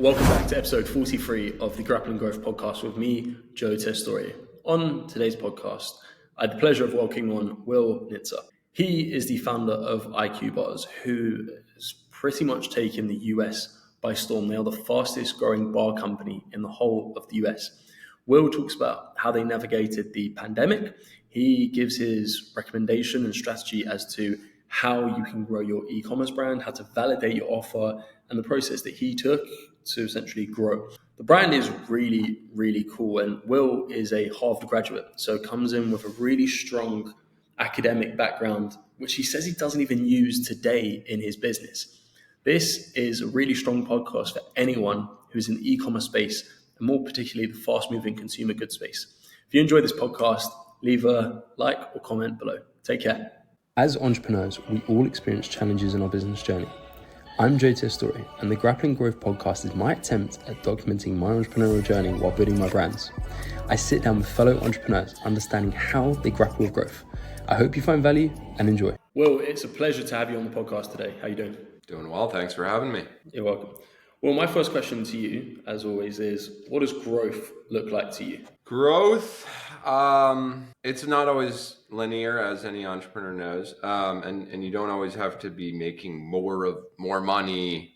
Welcome back to episode 43 of the Grappling Growth podcast with me, Joe Testori. On today's podcast, I had the pleasure of welcoming on Will Nitze. He is the founder of IQ Bars, who has pretty much taken the US by storm. They are the fastest growing bar company in the whole of the US. Will talks about how they navigated the pandemic. He gives his recommendation and strategy as to how you can grow your e-commerce brand, how to validate your offer, and the process that he took to essentially grow. The brand is really, really cool. And Will is a Harvard graduate, so comes in with a really strong academic background, which he says he doesn't even use today in his business. This is a really strong podcast for anyone who's in the e-commerce space, and more particularly the fast-moving consumer goods space. If you enjoy this podcast, leave a like or comment below. Take care. As entrepreneurs, we all experience challenges in our business journey. I'm Joe Testori, and the Grappling Growth podcast is my attempt at documenting my entrepreneurial journey while building my brands. I sit down with fellow entrepreneurs, understanding how they grapple with growth. I hope you find value and enjoy. Well, it's a pleasure to have you on the podcast today. How are you doing? Doing well. Thanks for having me. You're welcome. Well, my first question to you, as always, is what does growth look like to you? Growth, it's not always linear, as any entrepreneur knows, and you don't always have to be making more money,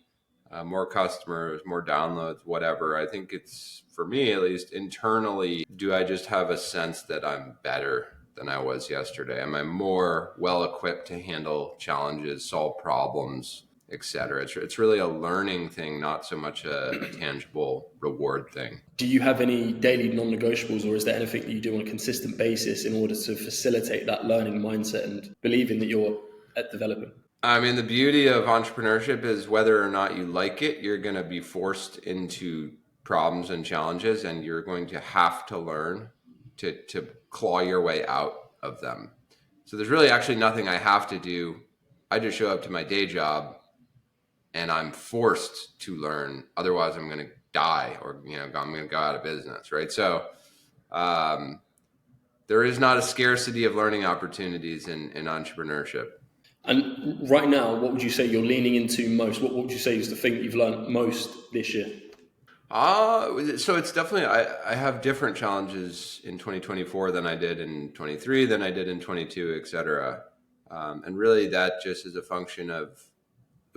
more customers, more downloads, whatever. I think it's, for me at least, internally, do I just have a sense that I'm better than I was yesterday? Am I more well-equipped to handle challenges, solve problems, etc.? It's really a learning thing, not so much a tangible reward thing. Do you have any daily non-negotiables, or is there anything that you do on a consistent basis in order to facilitate that learning mindset and believing that you're at developing? I mean, the beauty of entrepreneurship is whether or not you like it, you're going to be forced into problems and challenges, and you're going to have to learn to claw your way out of them. So there's really actually nothing I have to do. I just show up to my day job and I'm forced to learn. Otherwise, I'm going to die, or I'm going to go out of business, right? So there is not a scarcity of learning opportunities in entrepreneurship. And right now, what would you say you're leaning into most? What would you say is the thing that you've learned most this year? So it's definitely, I have different challenges in 2024 than I did in 23, than I did in 22, et cetera. And really that just is a function of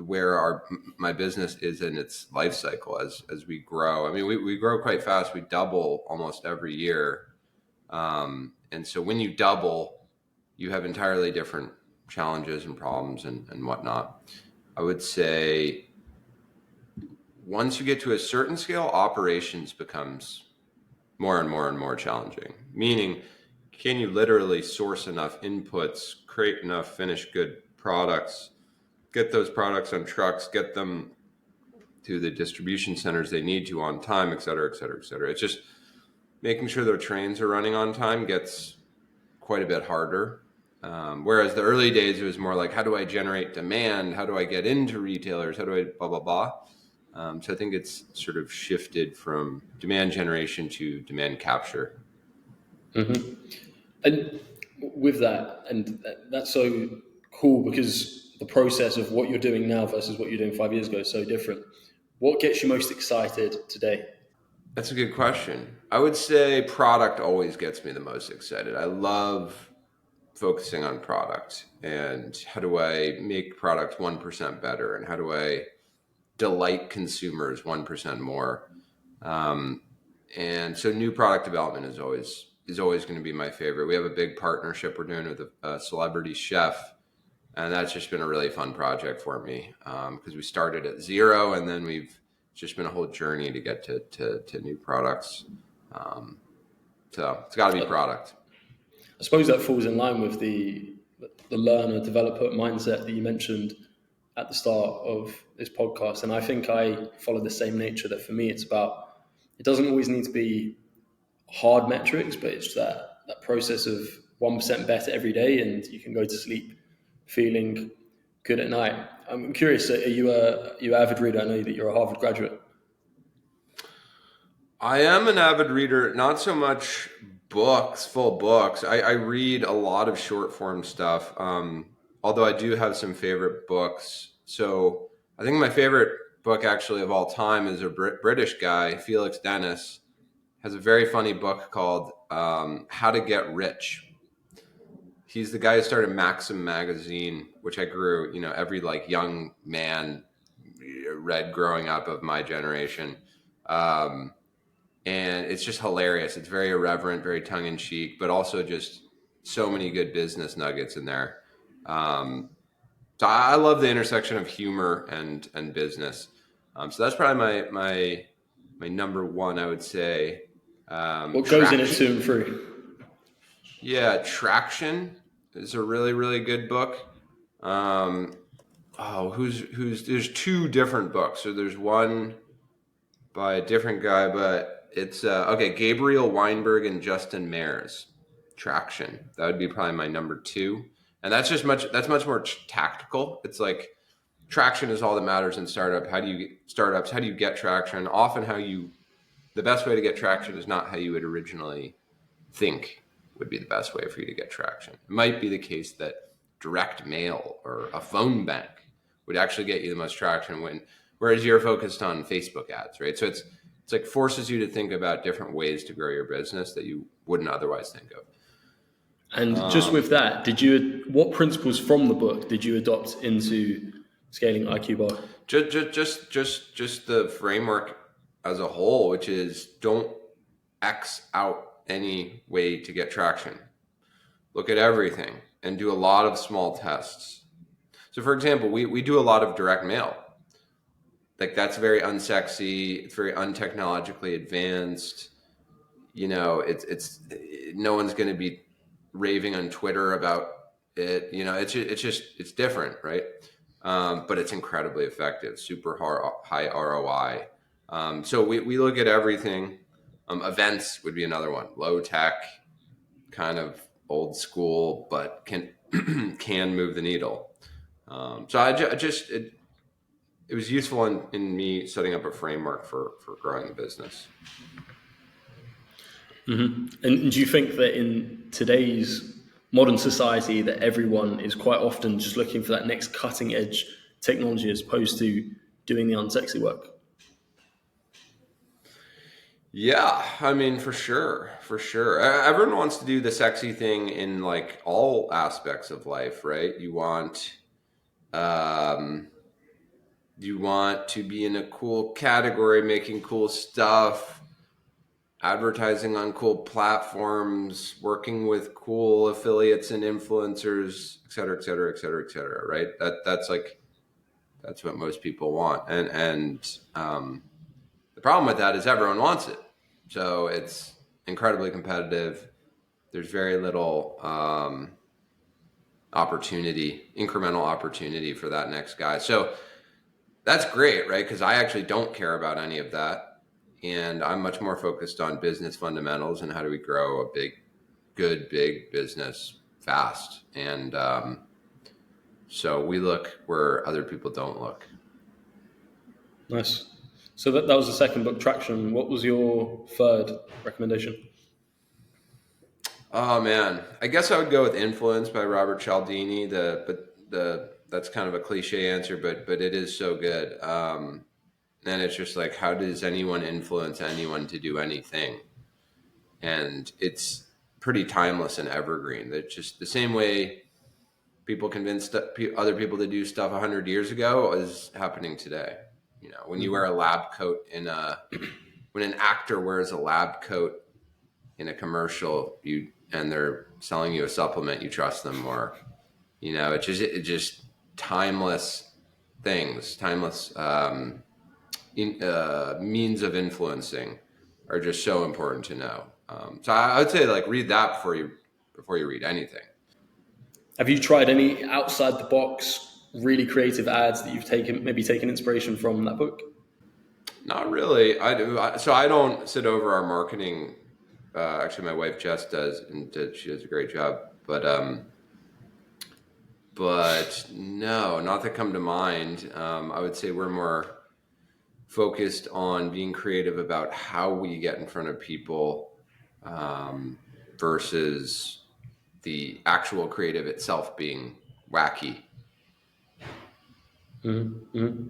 where my business is in its life cycle as we grow. I mean, we grow quite fast. We double almost every year. And so when you double, you have entirely different challenges and problems and whatnot. I would say once you get to a certain scale, operations becomes more and more and more challenging. Meaning, can you literally source enough inputs, create enough finished good products, get those products on trucks, get them to the distribution centers they need to on time, et cetera, et cetera, et cetera. It's just making sure their trains are running on time gets quite a bit harder. Whereas the early days, it was more like, how do I generate demand? How do I get into retailers? How do I blah, blah, blah? So I think it's sort of shifted from demand generation to demand capture. Mm-hmm. And with that, and that's so cool because the process of what you're doing now versus what you're doing 5 years ago is so different. What gets you most excited today? That's a good question. I would say product always gets me the most excited. I love focusing on product and how do I make product 1% better, and how do I delight consumers 1% more. And so new product development is always going to be my favorite. We have a big partnership we're doing with a celebrity chef, and that's just been a really fun project for me because we started at zero, and then it's just been a whole journey to get to new products. So it's got to be product. I suppose that falls in line with the learner developer mindset that you mentioned at the start of this podcast. And I think I follow the same nature, that for me, it doesn't always need to be hard metrics, but it's that process of 1% better every day, and you can go to sleep feeling good at night. I'm curious, are you an avid reader? I know that you're a Harvard graduate. I am an avid reader, not so much full books. I read a lot of short form stuff. Although I do have some favorite books. So I think my favorite book actually of all time is a British guy, Felix Dennis, has a very funny book called How to Get Rich. He's the guy who started Maxim magazine, which I grew, every like young man read growing up of my generation. And it's just hilarious. It's very irreverent, very tongue in cheek, but also just so many good business nuggets in there. So I love the intersection of humor and business. So that's probably my number one, I would say. What goes in it 2 and 3? Yeah, Traction is a really, really good book. There's 2 different books. So there's one by a different guy, but it's Gabriel Weinberg and Justin Mayers. Traction. That would be probably my number 2. And that's much more tactical. It's like traction is all that matters in startups. How do you get traction? Often the best way to get traction is not how you would originally think would be the best way for you to get traction. It might be the case that direct mail or a phone bank would actually get you the most traction whereas you're focused on Facebook ads, right? So it's like forces you to think about different ways to grow your business that you wouldn't otherwise think of. And just with that, what principles from the book did you adopt into scaling IQ Bar? Just the framework as a whole, which is don't X out any way to get traction. Look at everything and do a lot of small tests. So for example, we do a lot of direct mail. Like that's very unsexy. It's very untechnologically advanced. It's no one's going to be raving on Twitter about it. It's different, right? But it's incredibly effective, super high ROI. So we look at everything. Events would be another one. Low tech, kind of old school, but can move the needle. So it was useful in me setting up a framework for growing the business. Mm-hmm. And do you think that in today's modern society that everyone is quite often just looking for that next cutting edge technology as opposed to doing the unsexy work? Yeah, I mean, for sure. Everyone wants to do the sexy thing in like all aspects of life, right? You want to be in a cool category, making cool stuff, advertising on cool platforms, working with cool affiliates and influencers, et cetera, et cetera, et cetera, et cetera, right? That's what most people want. And the problem with that is everyone wants it. So it's incredibly competitive. There's very little incremental opportunity for that next guy. So that's great, right? Because I actually don't care about any of that. And I'm much more focused on business fundamentals and how do we grow a big business fast. And so we look where other people don't look. Nice. So that was the second book, Traction. What was your third recommendation? Oh man, I guess I would go with Influence by Robert Cialdini. That's kind of a cliche answer, but it is so good. And it's just like, how does anyone influence anyone to do anything? And it's pretty timeless and evergreen. That just the same way people convinced other people to do stuff 100 years ago is happening today. When you wear a lab coat when an actor wears a lab coat in a commercial, and they're selling you a supplement, you trust them more. It just timeless things, timeless means of influencing are just so important to know. So I would say like read that before you read anything. Have you tried any outside the box, really creative ads that you've taken inspiration from that book? Not really. So I don't sit over our marketing. Actually, my wife Jess does, and she does a great job. But no, not that come to mind. I would say we're more focused on being creative about how we get in front of people versus the actual creative itself being wacky. Mm-hmm.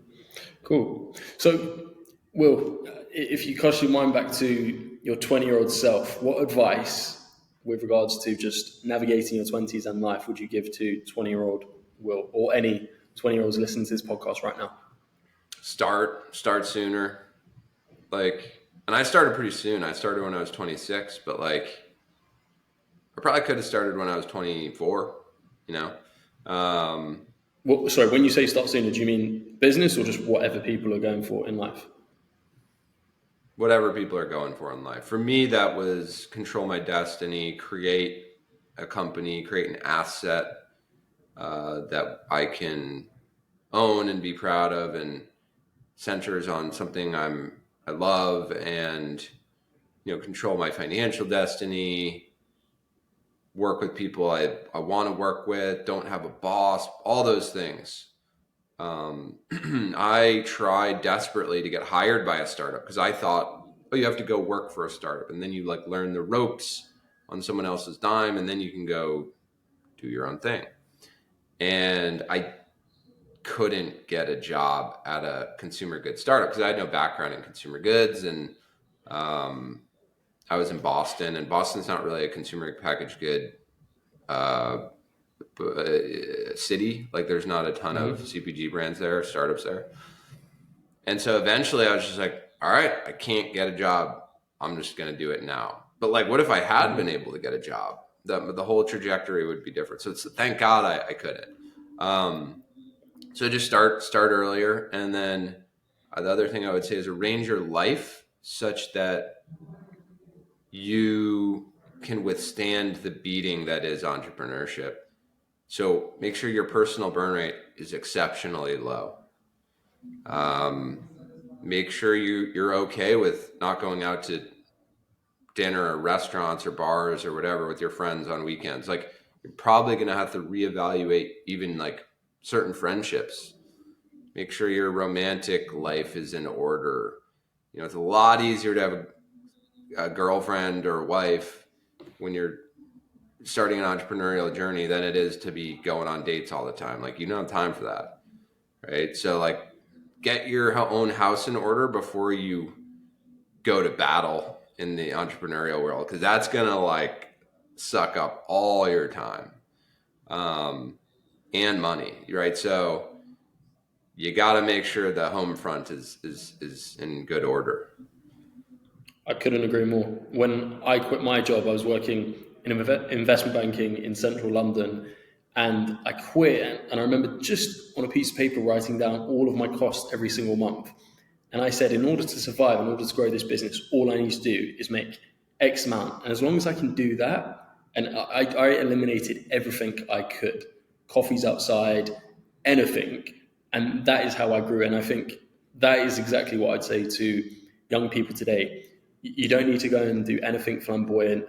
Cool. So, Will, if you cast your mind back to your 20-year-old self, what advice with regards to just navigating your 20s and life would you give to 20-year-old Will or any 20-year-olds listening to this podcast right now? Start sooner. And I started pretty soon. I started when I was 26, but I probably could have started when I was 24, you know? Sorry, when you say start sooner, do you mean business or just whatever people are going for in life? Whatever people are going for in life. For me, that was control my destiny, create a company, create an asset that I can own and be proud of, and centers on something I love, and control my financial destiny, work with people I want to work with, don't have a boss, all those things. I tried desperately to get hired by a startup because I thought, oh, you have to go work for a startup and then you learn the ropes on someone else's dime and then you can go do your own thing. And I couldn't get a job at a consumer goods startup because I had no background in consumer goods. And I was in Boston, and Boston's not really a consumer packaged good city. There's not a ton of CPG brands there, startups there. And so eventually I was just like, all right, I can't get a job. I'm just going to do it now. But what if I had been able to get a job? The whole trajectory would be different. So thank God I couldn't. So just start earlier. And then the other thing I would say is arrange your life such that you can withstand the beating that is entrepreneurship. So make sure your personal burn rate is exceptionally low. Make sure you're okay with not going out to dinner or restaurants or bars or whatever with your friends on weekends. You're probably going to have to reevaluate even certain friendships. Make sure your romantic life is in order. It's a lot easier to have a girlfriend or wife when you're starting an entrepreneurial journey than it is to be going on dates all the time. You don't have time for that, right? So get your own house in order before you go to battle in the entrepreneurial world, because that's gonna suck up all your time and money, right? So you got to make sure the home front is in good order. I couldn't agree more. When I quit my job, I was working in investment banking in central London, and I quit. And I remember just on a piece of paper writing down all of my costs every single month. And I said, in order to survive, in order to grow this business, all I need to do is make X amount. And as long as I can do that, and I eliminated everything I could, coffees outside, anything. And that is how I grew. And I think that is exactly what I'd say to young people today. You don't need to go and do anything flamboyant.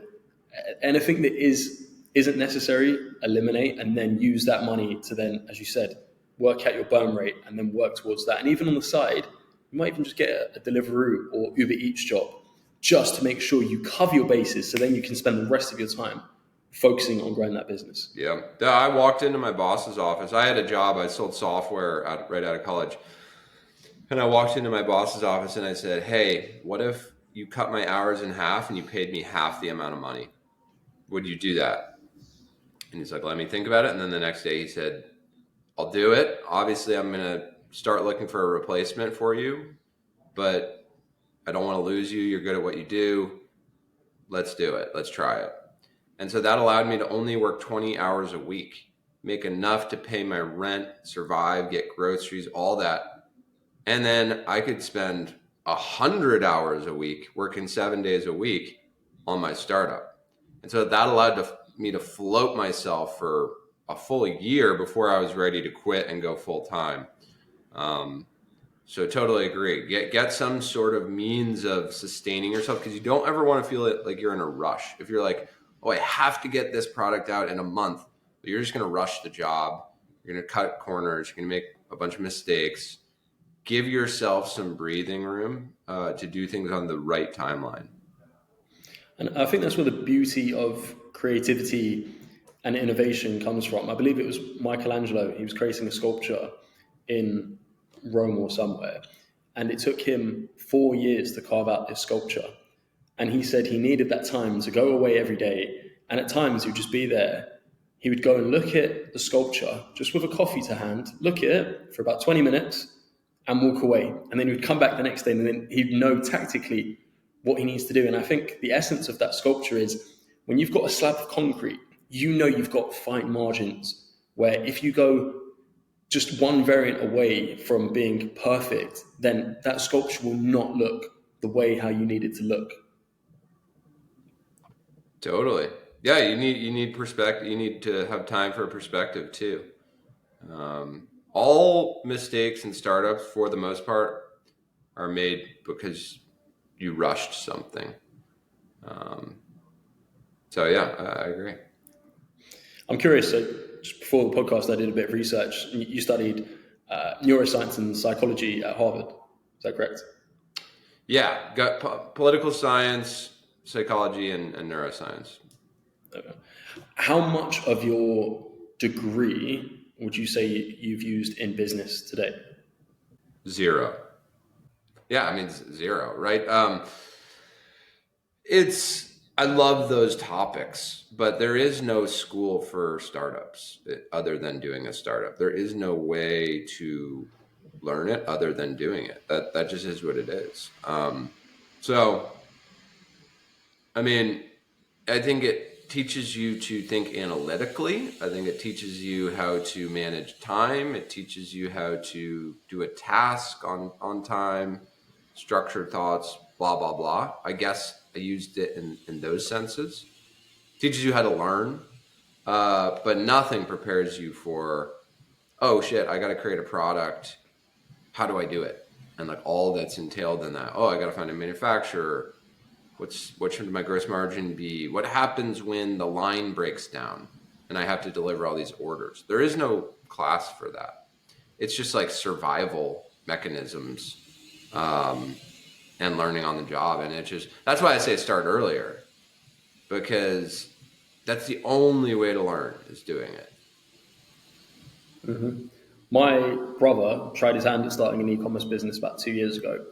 Anything that isn't necessary, eliminate, and then use that money to then, as you said, work out your burn rate and then work towards that. And even on the side, you might even just get a Deliveroo or Uber Eats job just to make sure you cover your bases, so then you can spend the rest of your time focusing on growing that business. Yeah. I walked into my boss's office. I had a job. I sold software right out of college. And I walked into my boss's office and I said, hey, what if you cut my hours in half and you paid me half the amount of money? Would you do that? And he's like, let me think about it. And then the next day he said, I'll do it. Obviously, I'm going to start looking for a replacement for you, but I don't want to lose you. You're good at what you do. Let's do it. Let's try it. And so that allowed me to only work 20 hours a week, make enough to pay my rent, survive, get groceries, all that. And then I could spend 100 hours a week working 7 days a week on my startup. And so that allowed me to float myself for a full year before I was ready to quit and go full time. So totally agree. Get some sort of means of sustaining yourself, because you don't ever want to feel it like you're in a rush. If you're like, oh, I have to get this product out in a month, but you're just going to rush the job. You're going to cut corners. You're going to make a bunch of mistakes. Give yourself some breathing room to do things on the right timeline. And I think that's where the beauty of creativity and innovation comes from. I believe it was Michelangelo. He was creating a sculpture in Rome or somewhere. And it took him 4 years to carve out this sculpture. And he said he needed that time to go away every day. And at times he would just be there. He would go and look at the sculpture just with a coffee to hand, look at it for about 20 minutes and walk away. And then he would come back the next day and then he'd know tactically what he needs to do. And I think the essence of that sculpture is when you've got a slab of concrete, you know you've got fine margins where if you go just one variant away from being perfect, then that sculpture will not look the way how you need it to look. Totally. Yeah, you need perspective. You need to have time for perspective too. All mistakes in startups, for the most part, are made because you rushed something. So yeah, I agree. I'm curious. So just before the podcast, I did a bit of research. You studied neuroscience and psychology at Harvard. Is that correct? Yeah, got political science, psychology, and neuroscience. Okay. How much of your degree would you say you've used in business today? 0. Yeah, I mean 0, right? I love those topics, but there is no school for startups other than doing a startup. There is no way to learn it other than doing it. That just is what it is. So, I mean, I think it teaches you to think analytically. I think it teaches you how to manage time. It teaches you how to do a task on time, structured thoughts, blah, blah, blah. I guess I used it in those senses. It teaches you how to learn, but nothing prepares you for, oh shit, I got to create a product. How do I do it? And like all that's entailed in that. Oh, I got to find a manufacturer. What should my gross margin be? What happens when the line breaks down and I have to deliver all these orders? There is no class for that. It's just like survival mechanisms and learning on the job. And that's why I say start earlier, because that's the only way to learn is doing it. Mm-hmm. My brother tried his hand at starting an e-commerce business about 2 years ago,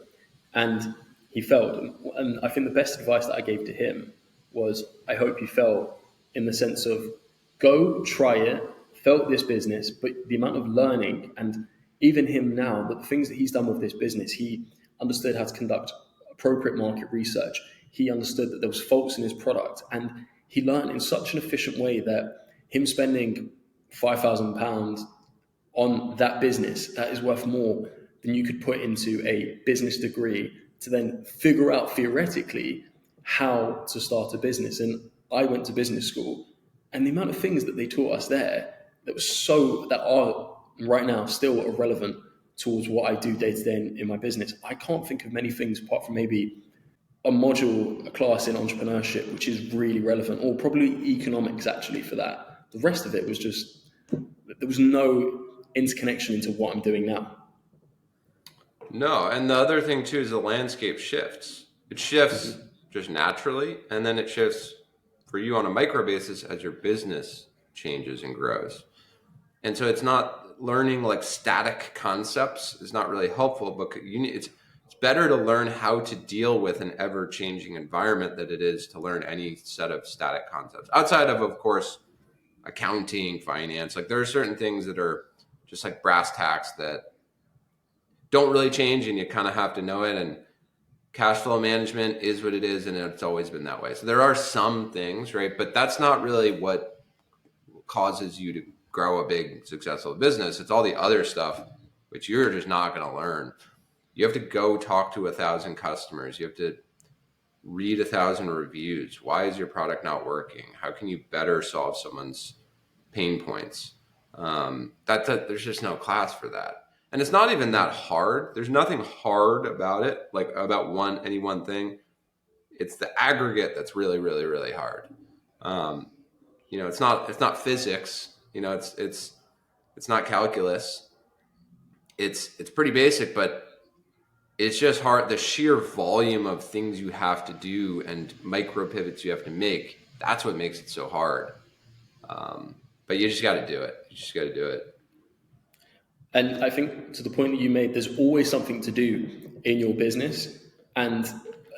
and he failed. And I think the best advice that I gave to him was, I hope you fail in the sense of go try it, felt this business, but the amount of learning and even him now, but the things that he's done with this business, he understood how to conduct appropriate market research. He understood that there was faults in his product, and he learned in such an efficient way that him spending £5,000 on that business, that is worth more than you could put into a business degree to then figure out theoretically how to start a business. And I went to business school, and the amount of things that they taught us there that are right now still irrelevant towards what I do day to day in my business. I can't think of many things apart from maybe a class in entrepreneurship, which is really relevant, or probably economics actually for that. The rest of it was just, there was no interconnection into what I'm doing now. No, and the other thing too is the landscape shifts. It shifts just naturally, and then it shifts for you on a micro basis as your business changes and grows. And so it's not learning like static concepts is not really helpful, but it's better to learn how to deal with an ever-changing environment than it is to learn any set of static concepts. Outside of course, accounting, finance, like there are certain things that are just like brass tacks that don't really change and you kind of have to know it. And cash flow management is what it is, and it's always been that way. So there are some things, right? But that's not really what causes you to grow a big, successful business. It's all the other stuff, which you're just not going to learn. You have to go talk to 1,000 customers. You have to read 1,000 reviews. Why is your product not working? How can you better solve someone's pain points? There's just no class for that. And it's not even that hard. There's nothing hard about it, like about any one thing. It's the aggregate that's really, really, really hard. It's not physics. It's not calculus. It's pretty basic, but it's just hard. The sheer volume of things you have to do and micro pivots you have to make, that's what makes it so hard. But you just got to do it. You just got to do it. And I think to the point that you made, there's always something to do in your business. And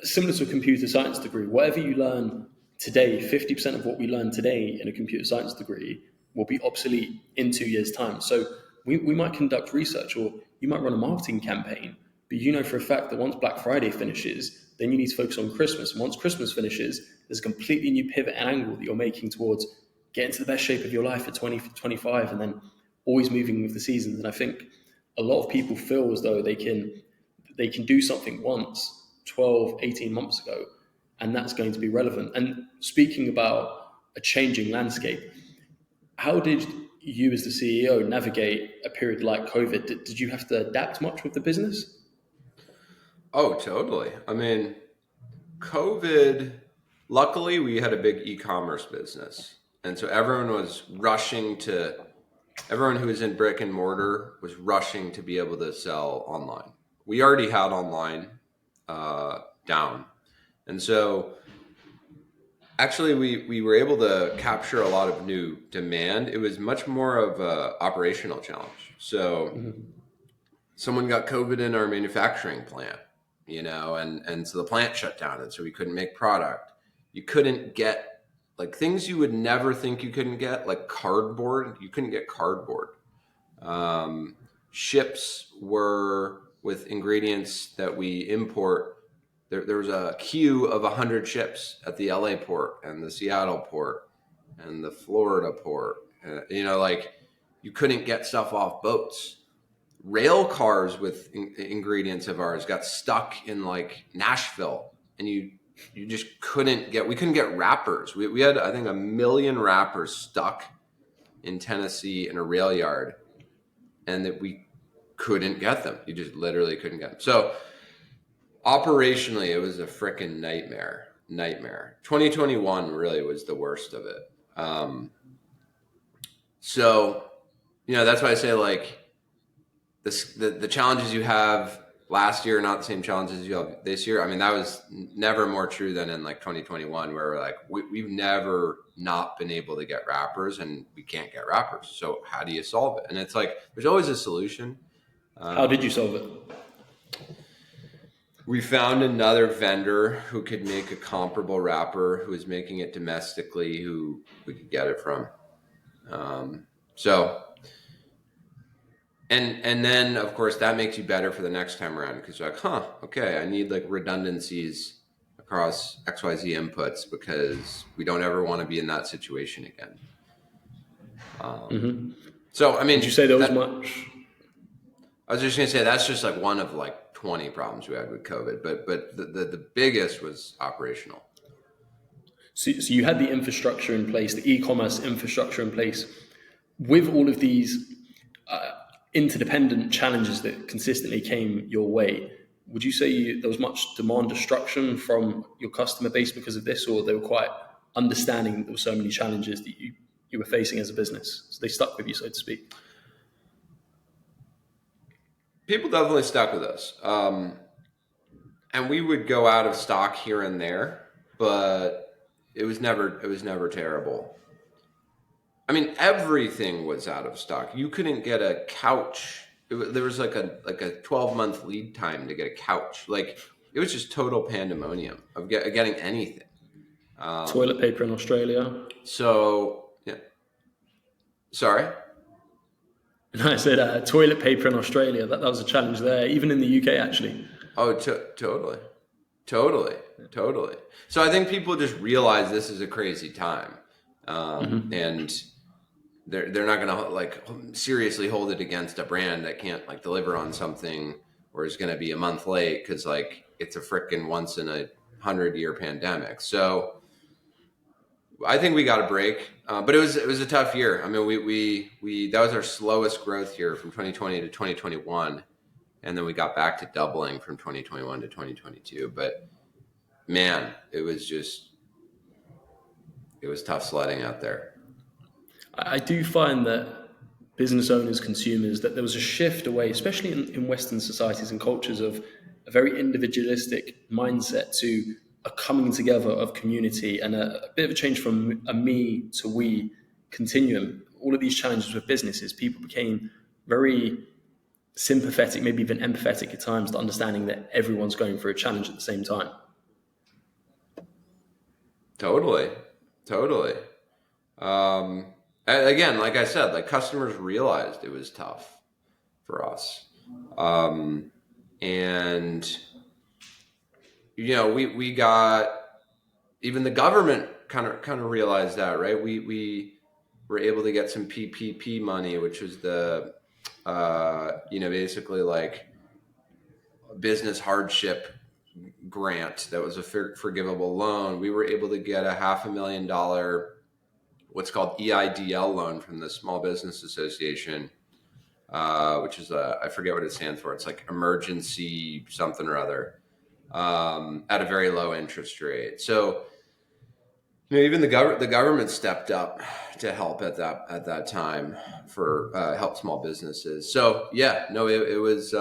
similar to a computer science degree, whatever you learn today, 50% of what we learn today in a computer science degree will be obsolete in 2 years' time. So we might conduct research, or you might run a marketing campaign, but you know for a fact that once Black Friday finishes, then you need to focus on Christmas. And once Christmas finishes, there's a completely new pivot and angle that you're making towards getting to the best shape of your life at 2025, and then always moving with the seasons. And I think a lot of people feel as though they can do something once 12, 18 months ago, and that's going to be relevant. And speaking about a changing landscape, how did you as the CEO navigate a period like COVID? Did you have to adapt much with the business? Oh, totally. I mean, COVID, luckily we had a big e-commerce business. And so everyone who was in brick and mortar was rushing to be able to sell online. We already had online down. And so actually we were able to capture a lot of new demand. It was much more of an operational challenge. So someone got COVID in our manufacturing plant, and so the plant shut down, and so we couldn't make product. You couldn't get like things you would never think you couldn't get, like cardboard. You couldn't get cardboard. Ships were with ingredients that we import. There was a queue of 100 ships at the LA port and the Seattle port and the Florida port. You couldn't get stuff off boats. Rail cars with ingredients of ours got stuck in like Nashville, and you just couldn't get wrappers. We had, I think, 1 million wrappers stuck in Tennessee in a rail yard, and that we couldn't get them. You just literally couldn't get them. So operationally, it was a freaking nightmare. 2021 really was the worst of it. That's why I say like the challenges you have last year are not the same challenges you have this year. I mean, that was never more true than in like 2021, where we're like, we've never not been able to get wrappers, and we can't get wrappers. So how do you solve it? And it's like, there's always a solution. How did you solve it? We found another vendor who could make a comparable wrapper, who was making it domestically, who we could get it from. And then, of course, that makes you better for the next time around, because you're like, okay, I need like redundancies across XYZ inputs, because we don't ever want to be in that situation again. So, I mean, did you say there was much? I was just going to say that's just like one of like 20 problems we had with COVID, but the biggest was operational. So you had the infrastructure in place, the e-commerce infrastructure in place, with all of these interdependent challenges that consistently came your way. Would you say there was much demand destruction from your customer base because of this, or they were quite understanding that there were so many challenges that you were facing as a business, so they stuck with you, so to speak? People definitely stuck with us. And we would go out of stock here and there, but it was never terrible. I mean, everything was out of stock. You couldn't get a couch. There was like a 12-month lead time to get a couch. Like, it was just total pandemonium of getting anything. Toilet paper in Australia. So, yeah. Sorry? And I said toilet paper in Australia. That was a challenge there, even in the UK, actually. Oh, totally. So I think people just realize this is a crazy time, and they're not going to like seriously hold it against a brand that can't like deliver on something, or is going to be a month late because like it's a frickin' once in a 100-year pandemic. So I think we got a break, but it was a tough year. I mean, we that was our slowest growth year from 2020 to 2021. And then we got back to doubling from 2021 to 2022. But man, it was tough sledding out there. I do find that business owners, consumers, that there was a shift away, especially in Western societies and cultures, of a very individualistic mindset to a coming together of community, and a bit of a change from a me to we continuum. All of these challenges with businesses, people became very sympathetic, maybe even empathetic at times to understanding that everyone's going through a challenge at the same time. Totally. Again, like I said, like customers realized it was tough for us. And, we got, even the government kind of realized that, right? We were able to get some PPP money, which was the, basically like business hardship grant that was a forgivable loan. We were able to get a $500,000, what's called EIDL loan from the Small Business Association, which is I forget what it stands for. It's like emergency something or other, at a very low interest rate. So, even the government stepped up to help at that time for help small businesses. So it was.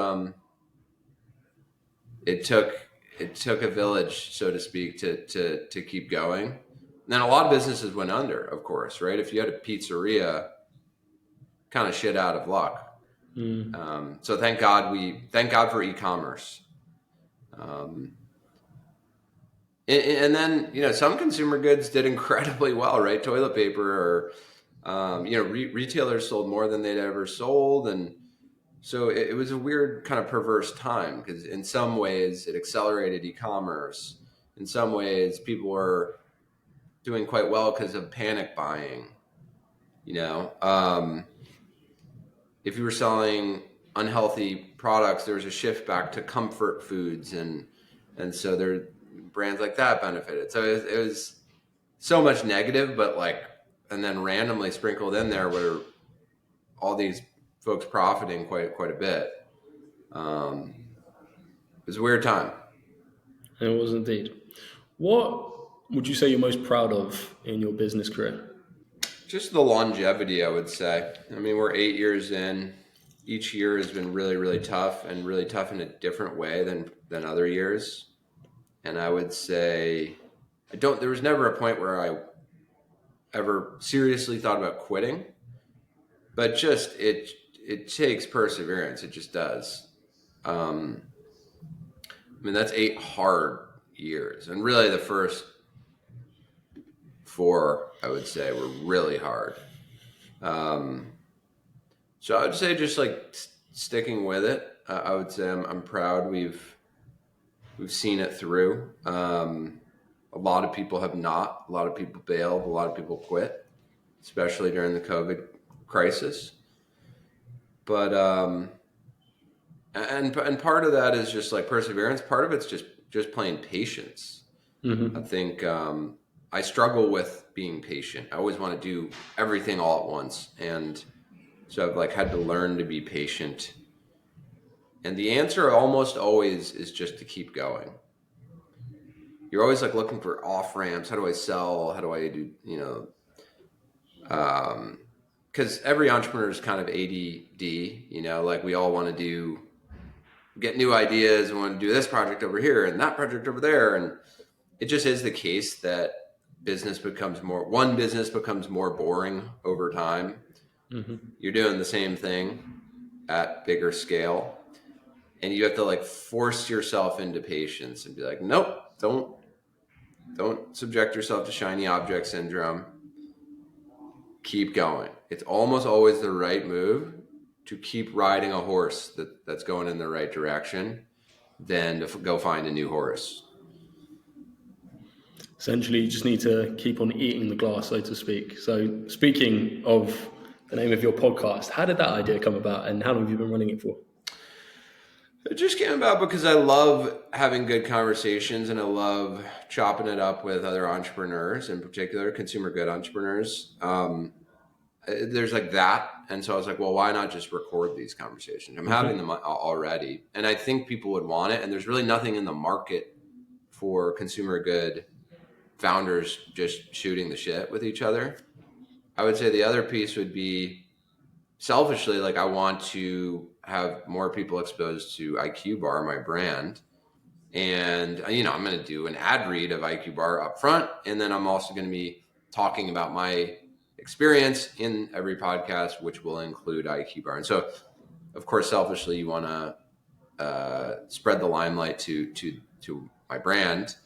It took a village, so to speak, to keep going. And then a lot of businesses went under, of course, right? If you had a pizzeria, kind of shit out of luck. So thank God for e-commerce. And then, some consumer goods did incredibly well, right? Toilet paper or, retailers sold more than they'd ever sold. And so it was a weird kind of perverse time because in some ways it accelerated e-commerce. In some ways people were doing quite well because of panic buying. If you were selling unhealthy products, there was a shift back to comfort foods, and so there brands like that benefited. So it was so much negative, but and then randomly sprinkled in there were all these folks profiting quite a bit. It was a weird time. It was indeed. What would you say you're most proud of in your business career? Just the longevity, I would say. I mean, we're 8 years in. Each year has been really, really tough, and really tough in a different way than other years. And I would say there was never a point where I ever seriously thought about quitting, but just it takes perseverance. It just does. That's 8 hard years, and really the first 4, I would say, were really hard. So I would say just sticking with it. I would say I'm proud we've seen it through. A lot of people have not. A lot of people bailed. A lot of people quit, especially during the COVID crisis. But and part of that is just perseverance. Part of it's just plain patience. Mm-hmm. I think I struggle with being patient. I always want to do everything all at once, and so I've had to learn to be patient. And the answer almost always is just to keep going. You're always looking for off ramps. How do I sell? How do I do, because every entrepreneur is kind of ADD, we all want to get new ideas and want to do this project over here and that project over there. And it just is the case that one business becomes more boring over time. Mm-hmm. You're doing the same thing at bigger scale, and you have to force yourself into patience and be nope, don't subject yourself to shiny object syndrome. Keep going. It's almost always the right move to keep riding a horse that's going in the right direction than to go find a new horse. Essentially, you just need to keep on eating the glass, so to speak. So speaking of the name of your podcast, how did that idea come about, and how long have you been running it for? It just came about because I love having good conversations, and I love chopping it up with other entrepreneurs, in particular consumer good entrepreneurs. There's that. And so I was well, why not just record these conversations? I'm having them already, and I think people would want it. And there's really nothing in the market for consumer good founders just shooting the shit with each other. I would say the other piece would be, selfishly, I want to have more people exposed to IQ Bar, my brand. And, I'm going to do an ad read of IQ Bar up front. And then I'm also going to be talking about my experience in every podcast, which will include IQ Bar. And so Of course, selfishly, you want to spread the limelight to my brand,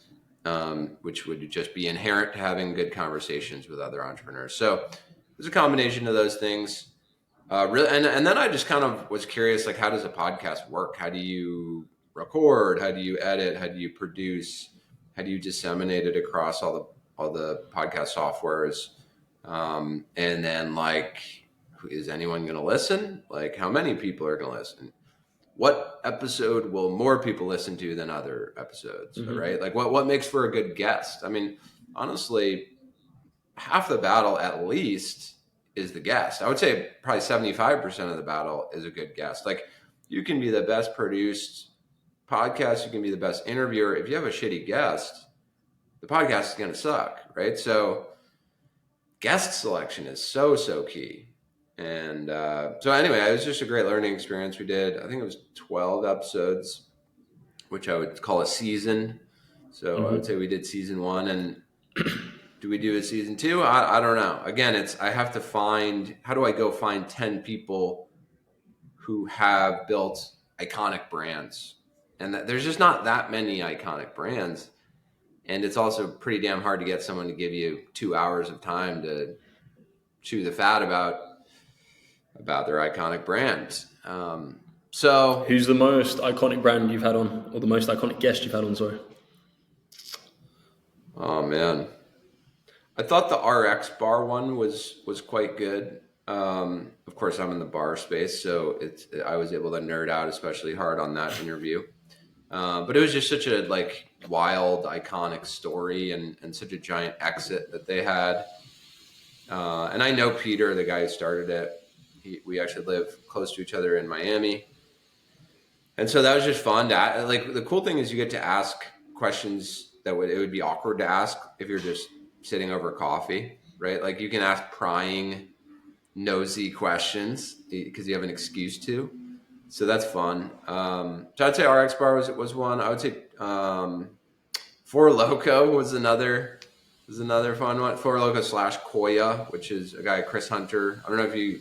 which would just be inherent to having good conversations with other entrepreneurs. So there's a combination of those things. Really, and then I just kind of was curious, like, how does a podcast work? How do you record? How do you edit? How do you produce? How do you disseminate it across all the podcast softwares? And then, like, is anyone going to listen? Like, how many people are going to listen? What episode will more people listen to than other episodes? Mm-hmm. Right? Like, what makes for a good guest? I mean, honestly, half the battle at least is the guest. I would say probably 75% of the battle is a good guest. Like, you can be the best produced podcast, you can be the best interviewer. If you have a shitty guest, the podcast is going to suck, right? So guest selection is so key. And so anyway, it was just a great learning experience. We did, I think it was 12 episodes, which I would call a season. So mm-hmm. I would say we did season 1, and do we do a season 2? I don't know. Again, I have to find, how do I go find 10 people who have built iconic brands? And there's just not that many iconic brands. And it's also pretty damn hard to get someone to give you 2 hours of time to chew the fat about their iconic brand. So who's the most iconic brand you've had on, or the most iconic guest you've had on? Sorry. Oh man, I thought the RX bar one was quite good. Of course, I'm in the bar space, so I was able to nerd out especially hard on that interview. But it was just such a like wild, iconic story, and such a giant exit that they had. And I know Peter, the guy who started it. We actually live close to each other in Miami. And so that was just fun. Like, the cool thing is you get to ask questions that it would be awkward to ask if you're just sitting over coffee, right? Like, you can ask prying, nosy questions because you have an excuse to. So that's fun. So I'd say RX Bar was one. I would say Four Loko was another fun one. Four Loko / Koya, which is a guy, Chris Hunter. I don't know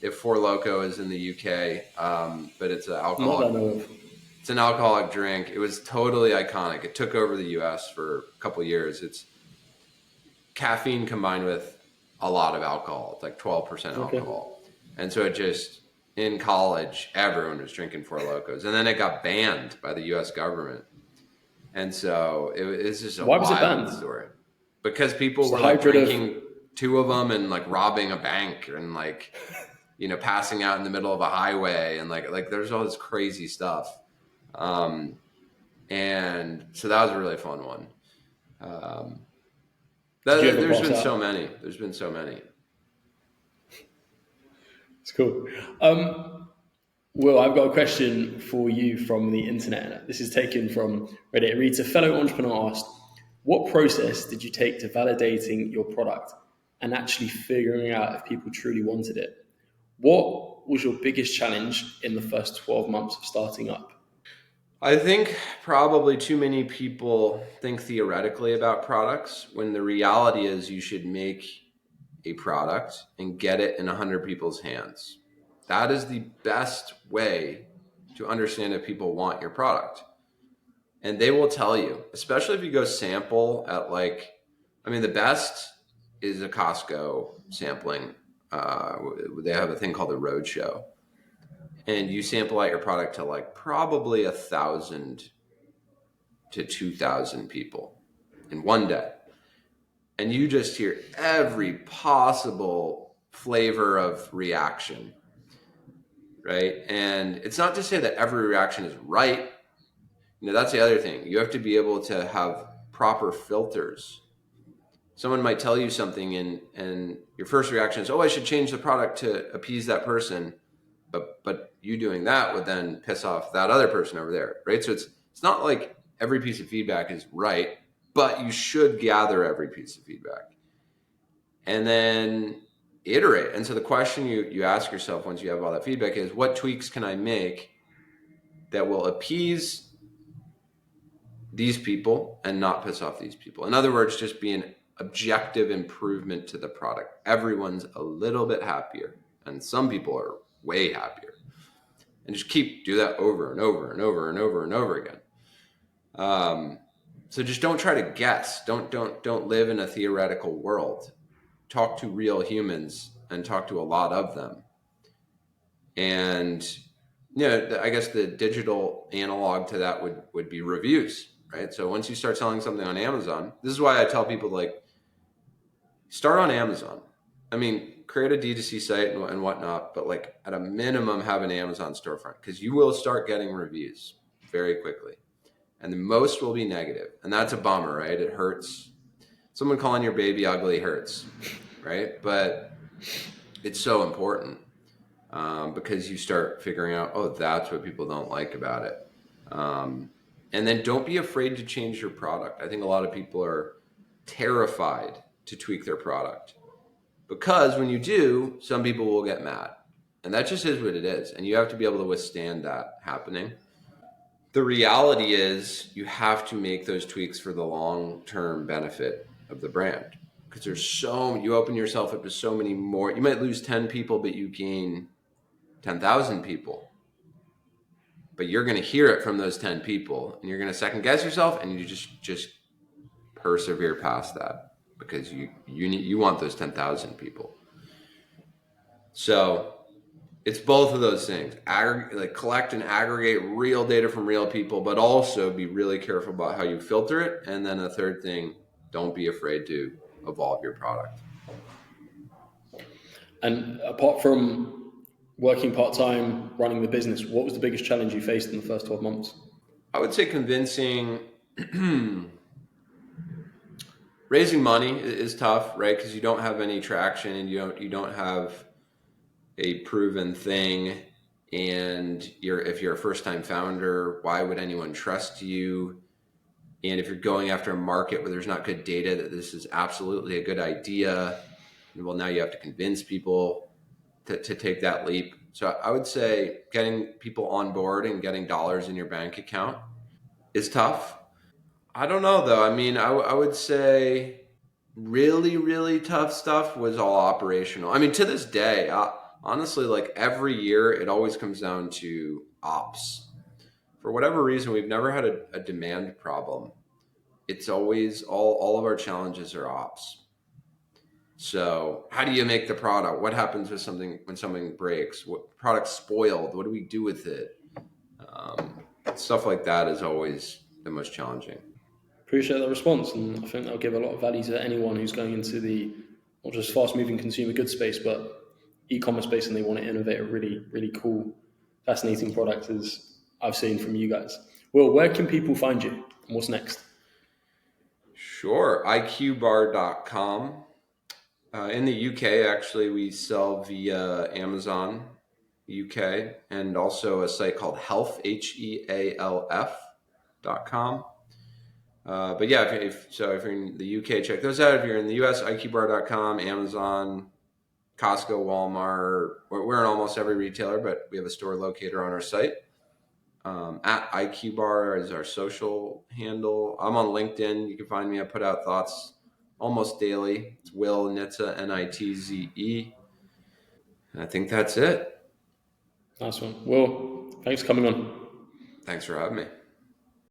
if Four Loko is in the UK, but it's an alcoholic. It's an alcoholic drink. It was totally iconic. It took over the US for a couple of years. It's caffeine combined with a lot of alcohol. It's like 12% alcohol. And so it just, in college, everyone was drinking Four Lokos. And then it got banned by the US government. And so it's just a wild story. Because people were like drinking 2 of them and like robbing a bank and like, you know, passing out in the middle of a highway, and like there's all this crazy stuff. And so that was a really fun one. There's been so many. It's cool. Will, I've got a question for you from the internet. This is taken from Reddit. It reads, a fellow entrepreneur asked, what process did you take to validating your product and actually figuring out if people truly wanted it? What was your biggest challenge in the first 12 months of starting up? I think probably too many people think theoretically about products when the reality is you should make a product and get it in 100 people's hands. That is the best way to understand if people want your product. And they will tell you, especially if you go sample at the best is a Costco sampling. They have a thing called the Roadshow. And you sample out your product to like probably 1,000 to 2,000 people in one day. And you just hear every possible flavor of reaction, right? And it's not to say that every reaction is right. You know, that's the other thing. You have to be able to have proper filters. Someone might tell you something and your first reaction is, oh, I should change the product to appease that person. But you doing that would then piss off that other person over there, right? So it's not like every piece of feedback is right, but you should gather every piece of feedback and then iterate. And so the question you ask yourself once you have all that feedback is, what tweaks can I make that will appease these people and not piss off these people? In other words, just be an objective improvement to the product. Everyone's a little bit happier, and some people are way happier. and just do that over and over and over and over and over again. So just don't try to guess. Don't live in a theoretical world. Talk to real humans and talk to a lot of them. And I guess the digital analog to that would be reviews, right? So once you start selling something on Amazon, this is why I tell people, like, start on Amazon. I mean, create a D2C site and whatnot, but like at a minimum, have an Amazon storefront, because you will start getting reviews very quickly. And the most will be negative. And that's a bummer, right? It hurts. Someone calling your baby ugly hurts, right? But it's so important because you start figuring out, oh, that's what people don't like about it. And then don't be afraid to change your product. I think a lot of people are terrified to tweak their product, because when you do, some people will get mad. And that just is what it is. And you have to be able to withstand that happening. The reality is you have to make those tweaks for the long-term benefit of the brand, because you open yourself up to so many more. You might lose 10 people, but you gain 10,000 people. But you're going to hear it from those 10 people, and you're going to second guess yourself, and you just persevere past that, because you want those 10,000 people. So it's both of those things. Collect and aggregate real data from real people, but also be really careful about how you filter it. And then a third thing, don't be afraid to evolve your product. And apart from working part-time, running the business, what was the biggest challenge you faced in the first 12 months? I would say convincing. Raising money is tough, right? Because you don't have any traction, and you don't have a proven thing. And if you're a first-time founder, why would anyone trust you? And if you're going after a market where there's not good data that this is absolutely a good idea, well, now you have to convince people to take that leap. So I would say getting people on board and getting dollars in your bank account is tough. I don't know, though. I mean, I would say really, really tough stuff was all operational. I mean, to this day, honestly, like every year, it always comes down to ops. For whatever reason, we've never had a demand problem. It's always all of our challenges are ops. So how do you make the product? What happens with something when something breaks? What product's spoiled? What do we do with it? Stuff like that is always the most challenging. Appreciate that response, and I think that'll give a lot of value to anyone who's going into the not just fast-moving consumer goods space, but e-commerce space, and they want to innovate a really, really cool, fascinating product, as I've seen from you guys. Will, where can people find you, and what's next? Sure, iqbar.com. In the UK, actually, we sell via Amazon UK, and also a site called Health, HEALF.com. But yeah, if you're in the UK, check those out. If you're in the US, iqbar.com, Amazon, Costco, Walmart. We're in almost every retailer, but we have a store locator on our site. At iqbar is our social handle. I'm on LinkedIn. You can find me. I put out thoughts almost daily. It's Will Nitze, Nitze. And I think that's it. Nice one. Will, thanks for coming on. Thanks for having me.